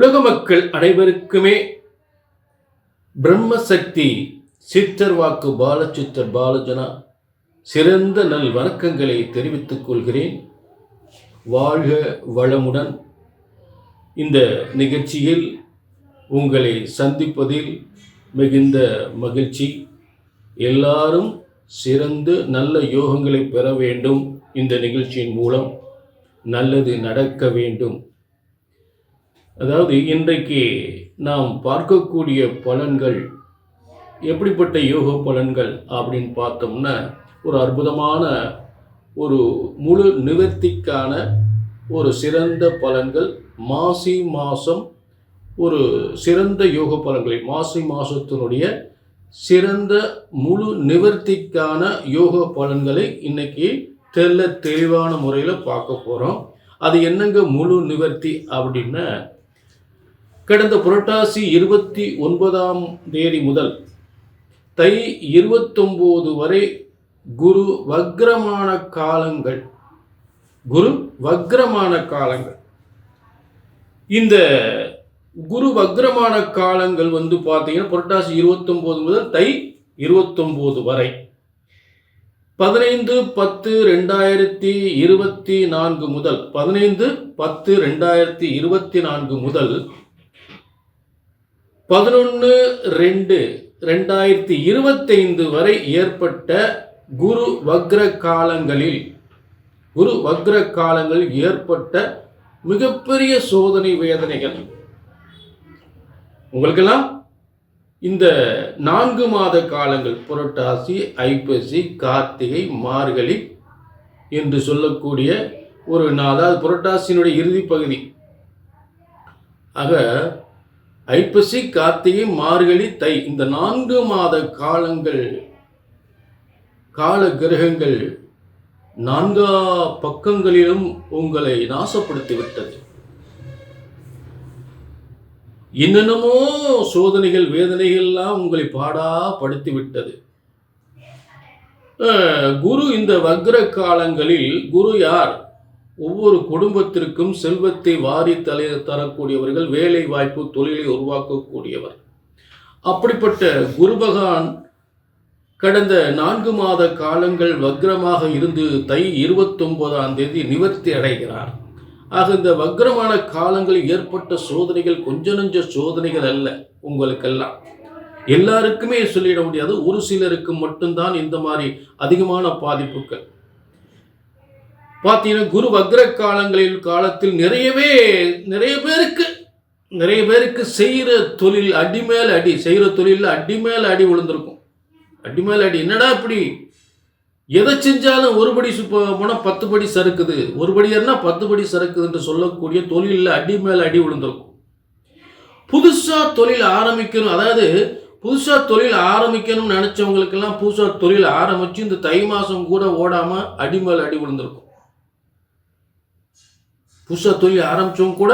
உலக மக்கள் அனைவருக்குமே பிரம்மசக்தி சித்தர் வாக்கு பாலச்சித்தர் பாலஜனா சிறந்த நல் வணக்கங்களை தெரிவித்துக் கொள்கிறேன். வாழ்க வளமுடன். இந்த நிகழ்ச்சியில் உங்களை சந்திப்பதில் மிகுந்த மகிழ்ச்சி. எல்லாரும் சிறந்து நல்ல யோகங்களை பெற வேண்டும். இந்த நிகழ்ச்சியின் மூலம் நல்லது நடக்க வேண்டும். அதாவது இன்றைக்கு நாம் பார்க்கக்கூடிய பலன்கள் எப்படிப்பட்ட யோக பலன்கள் அப்படின்னு பார்த்தோம்னா, ஒரு அற்புதமான ஒரு முழு நிவர்த்திக்கான ஒரு சிறந்த பலன்கள். மாசி மாதம் ஒரு சிறந்த யோக பலன்களை, மாசி மாதத்தினுடைய சிறந்த முழு நிவர்த்திக்கான யோக பலன்களை இன்னைக்கு தெளிவான முறையில் பார்க்க போகிறோம். அது என்னங்க முழு நிவர்த்தி அப்படின்னா, கடந்த புரட்டாசி 29ஆம் தேதி முதல் தை 29 வரை குரு வக்ரமான காலங்கள். இந்த குரு வக்ரமான காலங்கள் பார்த்தீங்கன்னா புரட்டாசி 29 முதல் தை 29 வரை 15/10/2024 முதல் 15/10/2024 முதல் 11/2/2025 வரை ஏற்பட்ட குரு வக்ர காலங்களில் ஏற்பட்ட மிகப்பெரிய சோதனை வேதனைகள் உங்களுக்கெல்லாம் இந்த 4 மாத காலங்கள், புரட்டாசி, ஐப்பசி, கார்த்திகை, மார்கழி என்று சொல்லக்கூடிய ஒரு அதாவது புரட்டாசியினுடைய இறுதி பகுதி. ஆக ஐப்பசி, கார்த்திகை, மார்கழி, தை இந்த 4 மாத காலங்கள் கால கிரகங்கள் 4 பக்கங்களிலும் உங்களை நாசப்படுத்திவிட்டது. என்னென்னமோ சோதனைகள் வேதனைகள்லாம் உங்களை பாடா படுத்திவிட்டது. குரு இந்த வக்ர காலங்களில் குரு யார்? ஒவ்வொரு குடும்பத்திற்கும் செல்வத்தை வாரி தரக்கூடியவர்கள், வேலை வாய்ப்பு தொழிலை உருவாக்கக்கூடியவர். அப்படிப்பட்ட குரு பகவான் கடந்த 4 மாத காலங்கள் வக்ரமாக இருந்து தை 29ஆம் தேதி நிவர்த்தி அடைகிறார். ஆக இந்த வக்ரமான காலங்களில் ஏற்பட்ட சோதனைகள் கொஞ்ச நெஞ்ச சோதனைகள் அல்ல. உங்களுக்கெல்லாம் எல்லாருக்குமே சொல்லிட முடியாது. ஒரு சிலருக்கு மட்டும்தான் இந்த மாதிரி அதிகமான பாதிப்புகள். பார்த்தீங்கன்னா குரு வக்ர காலத்தில் நிறைய பேருக்கு செய்கிற தொழில் அடி மேல் அடி, செய்கிற தொழிலில் அடி மேல் அடி விழுந்திருக்கும். அடி மேல் அடி, என்னடா இப்படி எதை செஞ்சாலும் ஒரு படி போனால் 10 படி சறுக்குது, ஒரு படி ஏறினா 10 படி சறுக்குது என்று சொல்லக்கூடிய தொழிலில் அடி மேல் அடி விழுந்திருக்கும். புதுசாக தொழில் ஆரம்பிக்கணும், அதாவது புதுசாக தொழில் ஆரம்பிக்கணும்னு நினச்சவங்களுக்கெல்லாம் புதுசாக தொழில் ஆரம்பித்து இந்த தை மாதம் கூட ஓடாமல் அடி மேல் அடி விழுந்திருக்கும். புதுசாக தொழில் ஆரம்பித்தவங்க கூட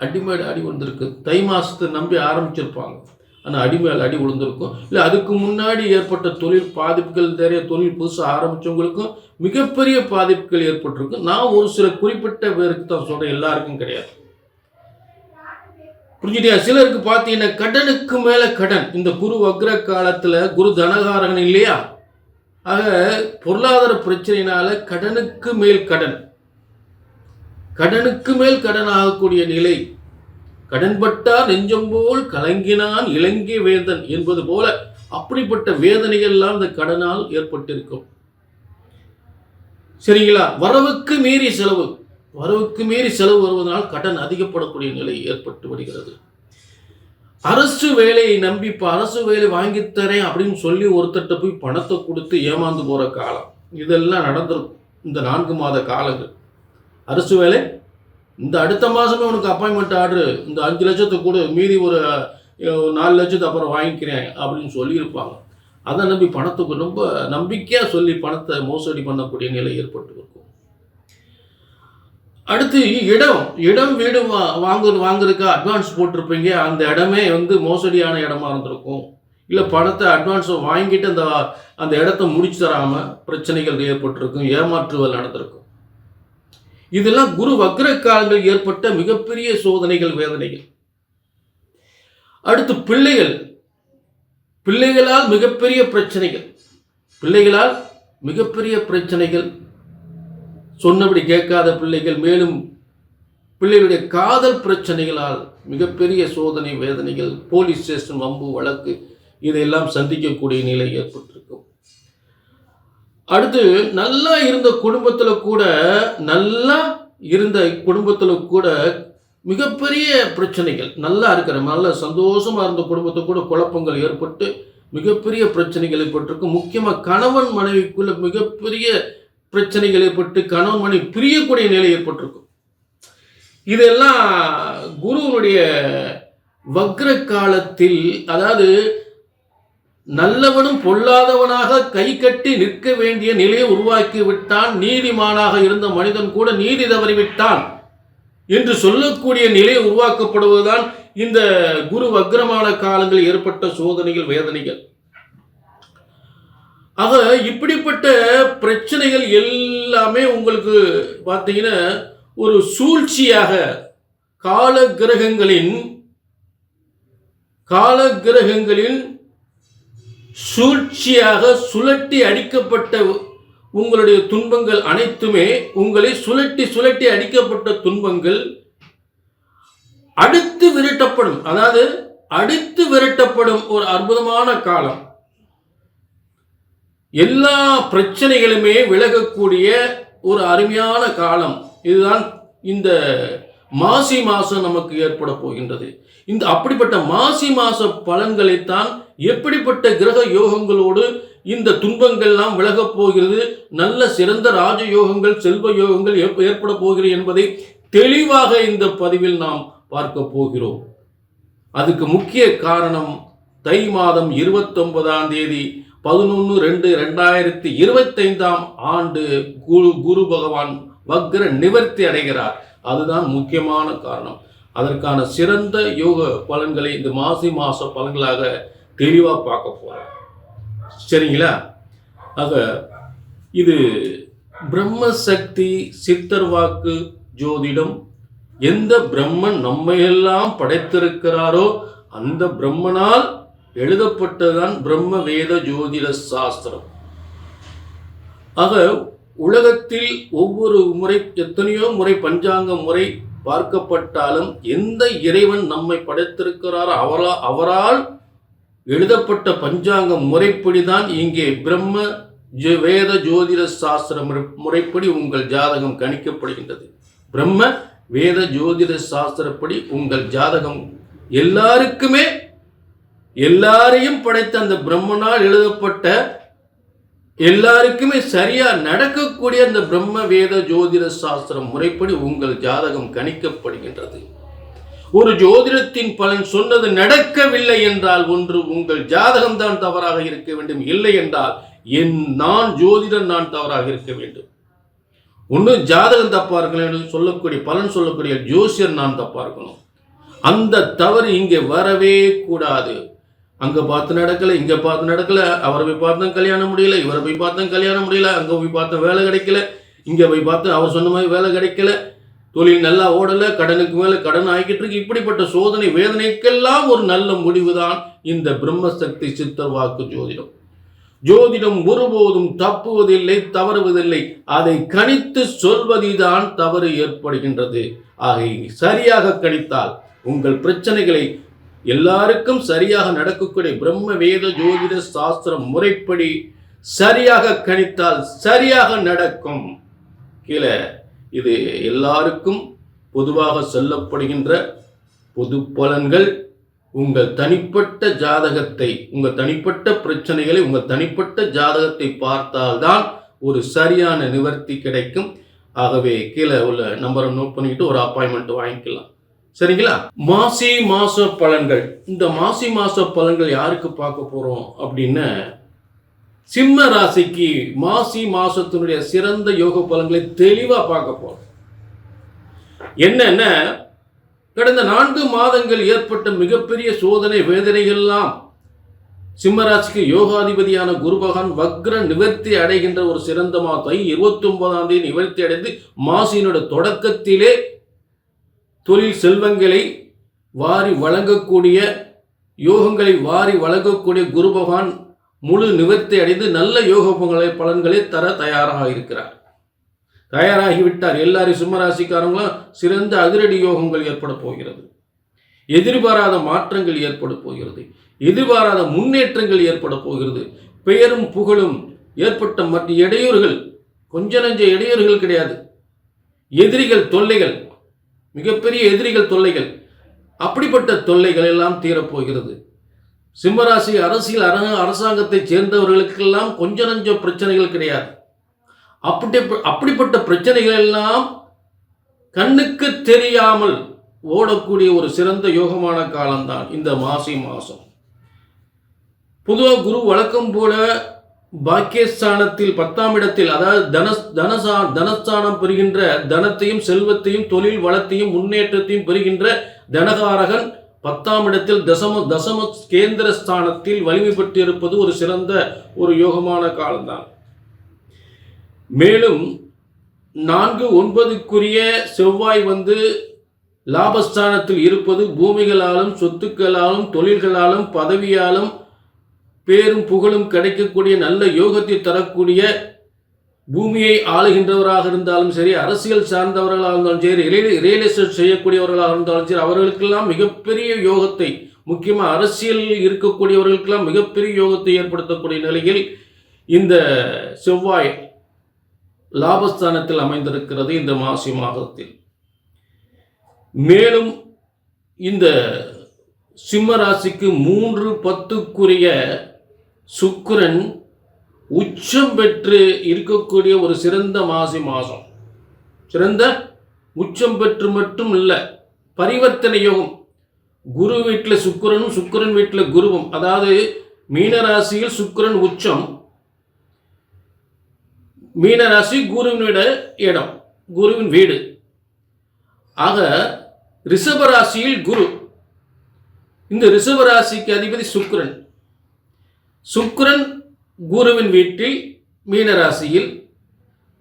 அடி மேல் அடி விழுந்திருக்கு. தை மாதத்தை நம்பி ஆரம்பிச்சிருப்பாங்க, ஆனால் அடி மேல் அடி விழுந்திருக்கும். இல்லை அதுக்கு முன்னாடி ஏற்பட்ட தொழில் பாதிப்புகள், நிறைய தொழில் புதுசாக ஆரம்பித்தவங்களுக்கும் மிகப்பெரிய பாதிப்புகள் ஏற்பட்டிருக்கும். நான் ஒரு சில குறிப்பிட்ட பேருக்கு தான் சொல்கிறேன், எல்லாருக்கும் கிடையாது. புரிஞ்சுட்டியா? சிலருக்கு பார்த்தீங்கன்னா கடனுக்கு மேலே கடன். இந்த குரு வக்ர காலத்தில் குரு தனகாரகன் இல்லையா? ஆக பொருளாதார பிரச்சனையினால கடனுக்கு மேல் கடன் ஆகக்கூடிய நிலை. கடன்பட்டார் நெஞ்சம் போல் கலங்கினான் இலங்கை வேந்தன் என்பது போல அப்படிப்பட்ட வேதனைகள்லாம் இந்த கடனால் ஏற்பட்டிருக்கும். சரிங்களா? வரவுக்கு மீறி செலவு வருவதனால் கடன் அதிகப்படக்கூடிய நிலை ஏற்பட்டு வருகிறது. அரசு வேலையை நம்பி இப்போ அரசு வேலை வாங்கித்தரேன் அப்படின்னு சொல்லி ஒருத்தட்ட போய் பணத்தை கொடுத்து ஏமாந்து போகிற காலம் இதெல்லாம் நடந்திருக்கும். இந்த 4 மாத காலங்கள் அரசு வேலை, இந்த அடுத்த மாதமே உனக்கு அப்பாயின்மெண்ட் ஆர்டரு, இந்த 5 லட்சத்தை கூட மீதி ஒரு 4 லட்சத்தை அப்புறம் வாங்கிக்கிறேன் அப்படின்னு சொல்லியிருப்பாங்க. அதை நம்பி பணத்துக்கு ரொம்ப நம்பிக்கையாக சொல்லி பணத்தை மோசடி பண்ணக்கூடிய நிலை ஏற்பட்டு இருக்கும். அடுத்து இடம் வீடு வாங்குறதுக்கு அட்வான்ஸ் போட்டிருப்பீங்க. அந்த இடமே மோசடியான இடமா இருந்திருக்கும். இல்லை பணத்தை அட்வான்ஸ் வாங்கிட்டு அந்த இடத்த முடிச்சு தராமல் பிரச்சனைகள் ஏற்பட்டிருக்கும், ஏமாற்றுதல் நடந்திருக்கும். இதெல்லாம் குரு வக்ர காலங்கள் ஏற்பட்ட மிகப்பெரிய சோதனைகள், வேதனைகள். அடுத்து பிள்ளைகளால் மிகப்பெரிய பிரச்சனைகள், சொன்னபடி கேட்காத பிள்ளைகள், மேலும் பிள்ளைகளுடைய காதல் பிரச்சனைகளால் மிகப்பெரிய சோதனை வேதனைகள், போலீஸ் ஸ்டேஷன் வம்பு வழக்கு இதையெல்லாம் சந்திக்கக்கூடிய நிலை ஏற்பட்டிருக்கும். அடுத்து நல்லா இருந்த குடும்பத்தில் கூட மிகப்பெரிய பிரச்சனைகள், நல்ல சந்தோஷமா இருந்த குடும்பத்தை கூட குழப்பங்கள் ஏற்பட்டு மிகப்பெரிய பிரச்சனைகள் ஏற்பட்டிருக்கும். முக்கியமாக கணவன் மனைவிக்குள்ள மிகப்பெரிய பிரச்சனைகள் ஏற்பட்டு கணவன் மனைவி பிரியக்கூடிய நிலை ஏற்பட்டிருக்கும். இதெல்லாம் குருவனுடைய வக்ர காலத்தில், அதாவது நல்லவனும் பொல்லாதவனாக கை கட்டி நிற்க வேண்டிய நிலையை உருவாக்கி விட்டான், நீதிமானாக இருந்த மனிதன் கூட நீதி தவறிவிட்டான் என்று சொல்லக்கூடிய நிலை உருவாக்கப்படுவதுதான் இந்த குரு வக்ரமான காலங்களில் ஏற்பட்ட சோதனைகள், வேதனைகள். ஆக இப்படிப்பட்ட பிரச்சனைகள் எல்லாமே உங்களுக்கு பார்த்தீங்கன்னா ஒரு சூழ்ச்சியாக கால கிரகங்களின் சூழ்ச்சியாக சுழட்டி அடிக்கப்பட்ட உங்களுடைய துன்பங்கள் அனைத்துமே, உங்களை சுழட்டி அடிக்கப்பட்ட துன்பங்கள் அடித்து விரட்டப்படும் ஒரு அற்புதமான காலம். எல்லா பிரச்சனைகளுமே விலகக்கூடிய ஒரு அருமையான காலம். இதுதான் இந்த மாசி மாசம் நமக்கு ஏற்பட போகின்றது. இந்த அப்படிப்பட்ட மாசி மாச பலன்களைத்தான் எப்படிப்பட்ட கிரக யோகங்களோடு இந்த துன்பங்கள்லாம் விலகப் போகிறது, நல்ல சிறந்த ராஜயோகங்கள், செல்வ யோகங்கள் ஏற்பட போகிறது என்பதை தெளிவாக இந்த பதிவில் நாம் பார்க்க போகிறோம். அதுக்கு முக்கிய காரணம் தை மாதம் 29ஆம் தேதி 11/2/2025 ஆண்டு குரு பகவான் வக்ர நிவர்த்தி அடைகிறார். அதுதான் முக்கியமான காரணம். அதற்கான சிறந்த யோக பலன்களை இந்த மாசி மாச பலன்களாக தெளிவாக பார்க்க போறோம். சரிங்களா? ஆக இது பிரம்ம சக்தி சித்தர் வாக்கு ஜோதிடம். எந்த பிரம்மன் நம்மையெல்லாம் படைத்திருக்கிறாரோ அந்த பிரம்மனால் எழுதப்பட்டதுதான் பிரம்ம வேத ஜோதிட சாஸ்திரம். ஆக உலகத்தில் ஒவ்வொரு முறை எத்தனையோ முறை பஞ்சாங்க முறை பார்க்கப்பட்டாலும் எந்த இறைவன் நம்மை படைத்திருக்கிறாரோ அவரால் எழுதப்பட்ட பஞ்சாங்க முறைப்படிதான் இங்கே பிரம்ம வேத ஜோதிட சாஸ்திர முறைப்படி உங்கள் ஜாதகம் கணிக்கப்படுகின்றது. பிரம்ம வேத ஜோதிட சாஸ்திரப்படி உங்கள் ஜாதகம் எல்லாரையும் படைத்த அந்த பிரம்மனால் எழுதப்பட்ட எல்லாருக்குமே சரியா நடக்கக்கூடிய அந்த பிரம்ம வேத ஜோதிட சாஸ்திரம் முறைப்படி உங்கள் ஜாதகம் கணிக்கப்படுகின்றது. ஒரு ஜோதிடத்தின் பலன் சொன்னது நடக்கவில்லை என்றால் ஒன்று உங்கள் ஜாதகம் தான் தவறாக இருக்க வேண்டும், இல்லை என்றால் நான் ஜோதிடன் நான் தவறாக இருக்க வேண்டும். ஒன்று ஜாதகம் தப்பா இருக்கணும், சொல்லக்கூடிய பலன் சொல்லக்கூடிய ஜோசியர் நான் தப்பா இருக்கணும். அந்த தவறு இங்கே வரவே கூடாது. அங்க பார்த்து நடக்கல, இங்க பார்த்து நடக்கல, அவரை போய் பார்த்தா கல்யாணம் முடியல, இவரை போய் பார்த்தா கல்யாணம் முடியல, அங்க போய் பார்த்தா வேலை கிடைக்கல, இங்க போய் பார்த்தா அவர் சொன்ன மாதிரி வேலை கிடைக்கல, தொழில் நல்லா ஓடல, கடனுக்கு மேல கடன் ஆகிக்கிட்டு இருக்கு. இப்படிப்பட்ட சோதனை வேதனைக்கெல்லாம் ஒரு நல்ல முடிவுதான் இந்த பிரம்மசக்தி சித்தர் வாக்கு ஜோதிடம். ஜோதிடம் ஒருபோதும் தப்புவதில்லை, தவறுவதில்லை. அதை கணித்து சொல்வதில்தான் தவறு ஏற்படுகின்றது. ஆக சரியாக கணித்தால் உங்கள் பிரச்சனைகளை எல்லாருக்கும் சரியாக நடக்கக்கூடிய பிரம்ம வேத ஜோதிட சாஸ்திர முறைப்படி சரியாக கணித்தால் சரியாக நடக்கும். கீழே இது எல்லாருக்கும் பொதுவாக சொல்லப்படுகின்ற பொது பலன்கள். உங்கள் தனிப்பட்ட ஜாதகத்தை, உங்கள் தனிப்பட்ட பிரச்சனைகளை, உங்கள் தனிப்பட்ட ஜாதகத்தை பார்த்தால்தான் ஒரு சரியான நிவர்த்தி கிடைக்கும். ஆகவே கீழே உள்ள நம்பரை நோட் பண்ணிக்கிட்டு ஒரு அப்பாயின்மெண்ட் வாங்கிக்கலாம். சரிங்களா? மாசி மாச பலன்கள். இந்த மாசி மாச பலன்கள் யாருக்கு பார்க்க போறோம் அப்படின்னா, சிம்ம ராசிக்கு மாசி மாசத்தினுடைய சிறந்த யோக பலன்களை தெளிவா பார்க்க போறோம். என்னன்னா, கடந்த 4 மாதங்கள் ஏற்பட்ட மிகப்பெரிய சோதனை வேதனைகள்லாம் சிம்மராசிக்கு யோகாதிபதியான குரு பகவான் வக்ர நிவர்த்தி அடைகின்ற ஒரு சிறந்த மாதம் 29ஆம் தேதி நிவர்த்தி அடைந்து மாசியினோட தொடக்கத்திலே தொழில் செல்வங்களை வாரி வழங்கக்கூடிய யோகங்களை வாரி வழங்கக்கூடிய குரு பகவான் முழு நிவர்த்தி அடைந்து நல்ல யோக பலன்களை தர தயாராக இருக்கிறார், தயாராகிவிட்டார். எல்லாரும் சிம்மராசிக்காரங்களும் சிறந்த அதிரடி யோகங்கள் ஏற்பட போகிறது, எதிர்பாராத மாற்றங்கள் ஏற்பட போகிறது, எதிர்பாராத முன்னேற்றங்கள் ஏற்பட போகிறது. பெயரும் புகழும் ஏற்பட்ட மற்ற இடையூறுகள், கொஞ்ச நஞ்ச இடையூறுகள் கிடையாது, எதிரிகள் தொல்லைகள், மிகப்பெரிய எதிரிகள் தொல்லைகள், அப்படிப்பட்ட தொல்லைகள் எல்லாம் தீரப்போகிறது. சிம்மராசி அரசாங்கத்தை சேர்ந்தவர்களுக்கெல்லாம் கொஞ்ச நஞ்ச பிரச்சனைகள் கிடையாது. அப்படிப்பட்ட பிரச்சனைகள் எல்லாம் கண்ணுக்கு தெரியாமல் ஓடக்கூடிய ஒரு சிறந்த யோகமான காலம்தான் இந்த மாசி மாதம். பொதுவாக குரு வழக்கம் போல பாக்கியஸ்தானத்தில் 10ஆம் இடத்தில், அதாவது தனஸ்தானம் பெறுகின்ற தனத்தையும் செல்வத்தையும் தொழில் வளத்தையும் முன்னேற்றத்தையும் பெறுகின்ற தனகாரகன் 10ஆம் இடத்தில் தசம கேந்திர ஸ்தானத்தில் வலிமை பெற்று இருப்பது ஒரு சிறந்த ஒரு யோகமான காலம்தான். மேலும் 4-9க்குரிய செவ்வாய் லாபஸ்தானத்தில் இருப்பது பூமிகளாலும் சொத்துக்களாலும் தொழில்களாலும் பதவியாலும் பேரும் புகழும் கிடைக்கக்கூடிய நல்ல யோகத்தை தரக்கூடிய, பூமியை ஆளுகின்றவராக இருந்தாலும் சரி, அரசியல் சார்ந்தவர்களாக இருந்தாலும் சரி, ரியல் எஸ்டேட் செய்யக்கூடியவர்களாக இருந்தாலும் சரி, அவர்களுக்கெல்லாம் மிகப்பெரிய யோகத்தை, முக்கியமாக அரசியலில் இருக்கக்கூடியவர்களுக்கெல்லாம் மிகப்பெரிய யோகத்தை ஏற்படுத்தக்கூடிய நிலையில் இந்த செவ்வாய் லாபஸ்தானத்தில் அமைந்திருக்கிறது இந்த மாசி மாதத்தில். மேலும் இந்த சிம்ம ராசிக்கு 3-10க்குரிய சுக்கிரன் உச்சம் பெற்று இருக்கக்கூடிய ஒரு சிறந்த மாசி மாதம். சிறந்த உச்சம் பெற்று மட்டும் இல்லை, பரிவர்த்தனை யோகம். குரு வீட்டில் சுக்கிரனும் சுக்கிரன் வீட்டில் குருவும், அதாவது மீனராசியில் சுக்கிரன் உச்சம், மீனராசி குருவினோட இடம், குருவின் வீடு. ஆக ரிஷபராசியில் குரு, இந்த ரிஷபராசிக்கு அதிபதி சுக்கிரன். சுக்கிரன் குருவின் வீட்டில் மீனராசியில்,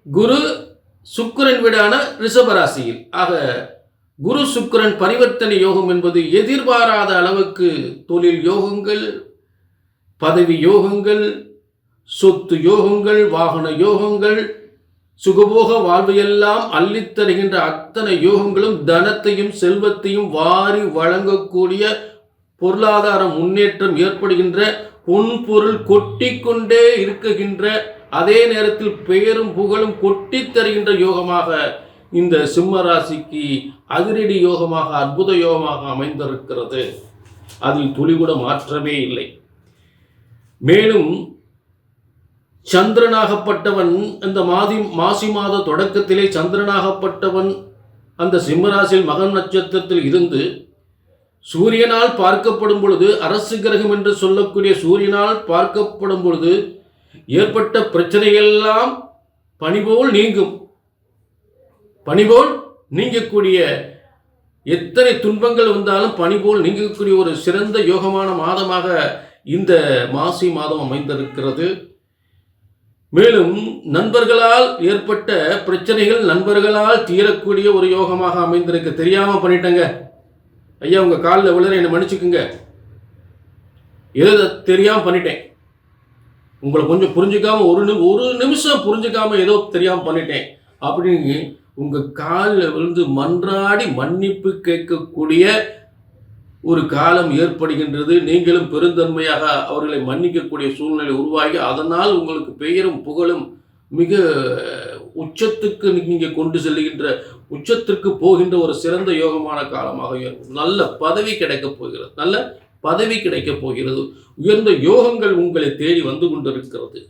குரு சுக்கிரன் வீடான ரிஷபராசியில். ஆக குரு சுக்கிரன் பரிவர்த்தனை யோகம் என்பது எதிர்பாராத அளவுக்கு தொழில் யோகங்கள், பதவி யோகங்கள், சொத்து யோகங்கள், வாகன யோகங்கள், சுகபோக வாழ்வையெல்லாம் அள்ளித்தருகின்ற அத்தனை யோகங்களும் தனத்தையும் செல்வத்தையும் வாரி வழங்கக்கூடிய பொருளாதார முன்னேற்றம் ஏற்படுகின்ற, பொன்பொருள் கொட்டிக்கொண்டே இருக்குகின்ற, அதே நேரத்தில் பெயரும் புகழும் கொட்டித் தருகின்ற யோகமாக இந்த சிம்ம ராசிக்கு அதிரடி யோகமாக, அற்புத யோகமாக அமைந்திருக்கிறது. அதில் துளிகூட மாற்றமே இல்லை. மேலும் சந்திரனாகப்பட்டவன் இந்த மாசி மாத தொடக்கத்திலே சந்திரனாகப்பட்டவன் அந்த சிம்மராசியில் மகம் நட்சத்திரத்தில் இருந்து சூரியனால் பார்க்கப்படும் பொழுது, அரசு கிரகம் என்று சொல்லக்கூடிய சூரியனால் பார்க்கப்படும் பொழுது ஏற்பட்ட பிரச்சனையெல்லாம் பனிபோல் நீங்கும். பனிபோல் நீங்கக்கூடிய, எத்தனை துன்பங்கள் வந்தாலும் பனிபோல் நீங்கக்கூடிய ஒரு சிறந்த யோகமான மாதமாக இந்த மாசி மாதம் அமைந்திருக்கிறது. மேலும் நண்பர்களால் ஏற்பட்ட பிரச்சனைகள் நண்பர்களால் தீரக்கூடிய ஒரு யோகமாக அமைந்திருக்கு. தெரியாம பண்ணிட்டேங்க ஐயா, உங்க காலில் விழுற என்னை மன்னிச்சுக்குங்க, ஏதோ தெரியாம பண்ணிட்டேன், உங்களை கொஞ்சம் புரிஞ்சுக்காம ஒரு நிமிஷம் புரிஞ்சுக்காம ஏதோ தெரியாம பண்ணிட்டேன் அப்படின்னு உங்க காலில் விழுந்து மன்றாடி மன்னிப்பு கேட்கக்கூடிய ஒரு காலம் ஏற்படுகின்றது. நீங்களும் பெருந்தன்மையாக அவர்களை மன்னிக்கக்கூடிய சூழ்நிலை உருவாகி, அதனால் உங்களுக்கு பெயரும் புகழும் மிக உச்சத்துக்கு நீங்கள் கொண்டு செல்லுகின்ற, உச்சத்திற்கு போகின்ற ஒரு சிறந்த யோகமான காலமாக இருக்கும். நல்ல பதவி கிடைக்கப் போகிறது, நல்ல பதவி கிடைக்கப் போகிறது. உயர்ந்த யோகங்கள் உங்களை தேடி வந்து கொண்டிருக்கிறது.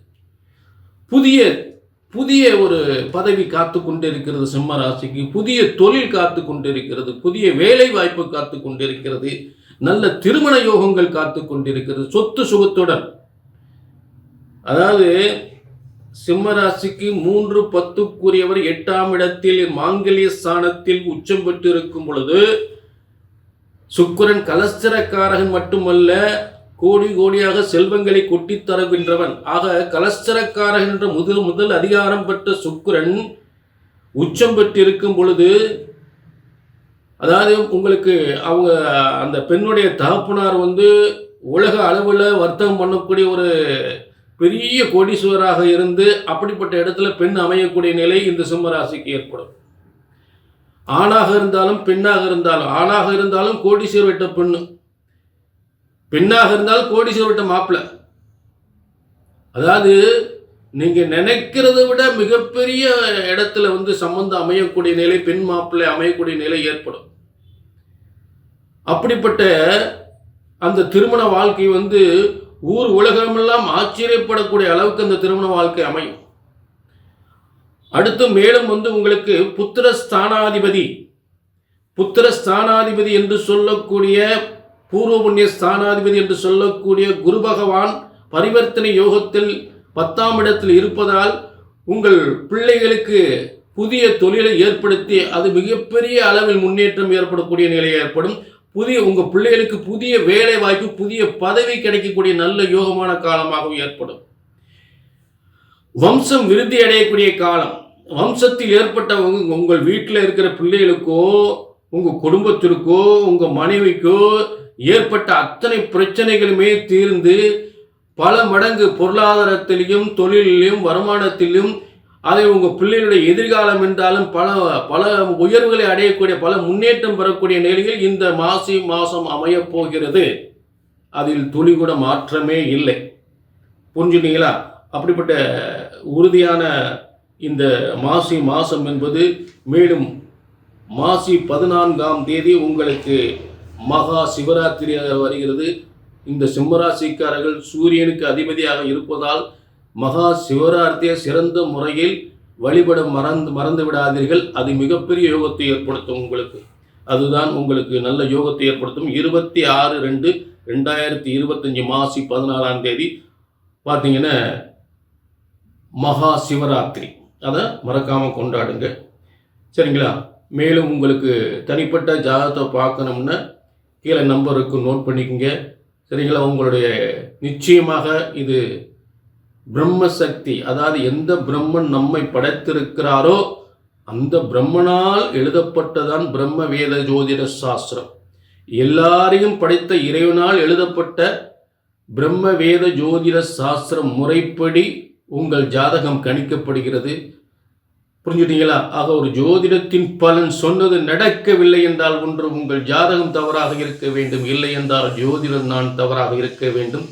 புதிய ஒரு பதவி காத்து கொண்டிருக்கிறது சிம்ம ராசிக்கு. புதிய தொழில் காத்து கொண்டிருக்கிறது, புதிய வேலை வாய்ப்பு காத்து கொண்டிருக்கிறது, நல்ல திருமண யோகங்கள் காத்து கொண்டிருக்கிறது. சொத்து சுகத்துடன், அதாவது சிம்ம ராசிக்கு 3-10க்குரியவர் 8ஆம் இடத்தில் மாங்கல்ய ஸ்தானத்தில் உச்சம் பெற்று இருக்கும் பொழுது, சுக்கிரன் கலஸ்திரக்காரகன் மட்டுமல்ல, கோடி கோடியாக செல்வங்களை கொட்டி தருகின்றவன். ஆக கலஸ்திரக்காரகன் என்ற முதல் அதிகாரம் பெற்ற சுக்கிரன் உச்சம் பெற்றிருக்கும் பொழுது, அதாவது உங்களுக்கு அவங்க அந்த பெண்ணுடைய தகப்பனார் வந்து உலக அளவில் வர்த்தகம் பண்ணக்கூடிய ஒரு பெரிய கோடீஸ்வராக இருந்து அப்படிப்பட்ட இடத்துல பெண் அமையக்கூடிய நிலை இந்த சிம்ம ராசிக்கு ஏற்படும். ஆணாக இருந்தாலும் பெண்ணாக இருந்தாலும், ஆணாக இருந்தாலும் கோடீஸ்வரர் விட்ட பெண்ணு, பெண்ணாக இருந்தாலும் கோடீஸ்வரர் விட்ட மாப்பிள்ளை. அதாவது நீங்க நினைக்கிறத விட மிகப்பெரிய இடத்துல வந்து சம்பந்தம் அமையக்கூடிய நிலை, பெண் மாப்பிள்ளை அமையக்கூடிய நிலை ஏற்படும். அப்படிப்பட்ட அந்த திருமண வாழ்க்கை வந்து ஊர் உலகமெல்லாம் ஆச்சரியப்படக்கூடிய அளவுக்கு அந்த திருமண வாழ்க்கை அமையும். அடுத்து மேலும் வந்து உங்களுக்கு புத்திரஸ்தானாதிபதி என்று சொல்லக்கூடிய பூர்வ புண்ணிய ஸ்தானாதிபதி என்று சொல்லக்கூடிய குரு பகவான் பரிவர்த்தனை யோகத்தில் 10ஆம் இடத்தில் இருப்பதால் உங்கள் பிள்ளைகளுக்கு புதிய தொழிலை ஏற்படுத்தி அது மிகப்பெரிய அளவில் முன்னேற்றம் ஏற்படக்கூடிய நிலை ஏற்படும். உங்கள் பிள்ளைகளுக்கு புதிய வேலை வாய்ப்பு, புதிய பதவி கிடைக்கக்கூடிய நல்ல யோகமான காலமாகவும் ஏற்படும். வம்சம் விருத்தி அடையக்கூடிய காலம். வம்சத்தில் ஏற்பட்ட உங்கள் வீட்டில் இருக்கிற பிள்ளைகளுக்கோ, உங்கள் குடும்பத்திற்கோ, உங்கள் மனைவிக்கோ ஏற்பட்ட அத்தனை பிரச்சனைகளுமே தீர்ந்து பல மடங்கு பொருளாதாரத்திலையும் தொழிலிலும் வருமானத்திலும் அதை உங்கள் பிள்ளைகளுடைய எதிர்காலம் என்றாலும் பல பல உயர்வுகளை அடையக்கூடிய பல முன்னேற்றம் பெறக்கூடிய நிலையில் இந்த மாதம் அமையப் போகிறது. அதில் துளி கூட மாற்றமே இல்லை. புரிஞ்சுட்டீங்களா? அப்படிப்பட்ட உறுதியான இந்த மாதம் என்பது மேலும் மாசி 14ஆம் தேதி உங்களுக்கு மகா சிவராத்திரி வருகிறது. இந்த சிம்மராசிக்காரர்கள் சூரியனுக்கு அதிபதியாக இருப்பதால் மகா சிவராத்திரியை சிறந்த முறையில் வழிபட மறந்து விடாதீர்கள். அது மிகப்பெரிய யோகத்தை ஏற்படுத்தும் உங்களுக்கு. அதுதான் உங்களுக்கு நல்ல யோகத்தை ஏற்படுத்தும். 26/2/2025 மாசி 14ஆம் தேதி பார்த்தீங்கன்னா மகா சிவராத்திரி. அதை மறக்காமல் கொண்டாடுங்க. சரிங்களா? மேலும் உங்களுக்கு தனிப்பட்ட ஜாதகத்தை பார்க்கணும்னா கீழே நம்பருக்கு நோட் பண்ணிக்கோங்க. சரிங்களா? உங்களுடைய நிச்சயமாக இது பிரம்ம சக்தி, அதாவது எந்த பிரம்மன் நம்மை படைத்திருக்கிறாரோ அந்த பிரம்மனால் எழுதப்பட்டதான் பிரம்ம வேத ஜோதிட சாஸ்திரம். எல்லாரையும் படைத்த இறைவனால் எழுதப்பட்ட பிரம்ம வேத ஜோதிட சாஸ்திரம் முறைப்படி உங்கள் ஜாதகம் கணிக்கப்படுகிறது. புரிஞ்சுட்டீங்களா? ஆக ஒரு ஜோதிடத்தின் பலன் சொன்னது நடக்கவில்லை என்றால் ஒன்று உங்கள் ஜாதகம் தவறாக இருக்க வேண்டும், இல்லை என்றால் ஜோதிடம் நான் தவறாக இருக்க வேண்டும்.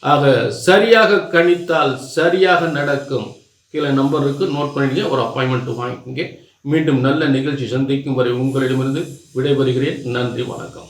ஆக சரியாக கணித்தால் சரியாக நடக்கும். கீழே நம்பருக்கு நோட் பண்ணிடுங்க, ஒரு அப்பாயின்மெண்ட் வாங்கிக்கோங்க. மீண்டும் நல்ல நிகழ்ச்சி சந்திக்கும் வரை உங்களிடமிருந்து விடைபெறுகிறேன். நன்றி, வணக்கம்.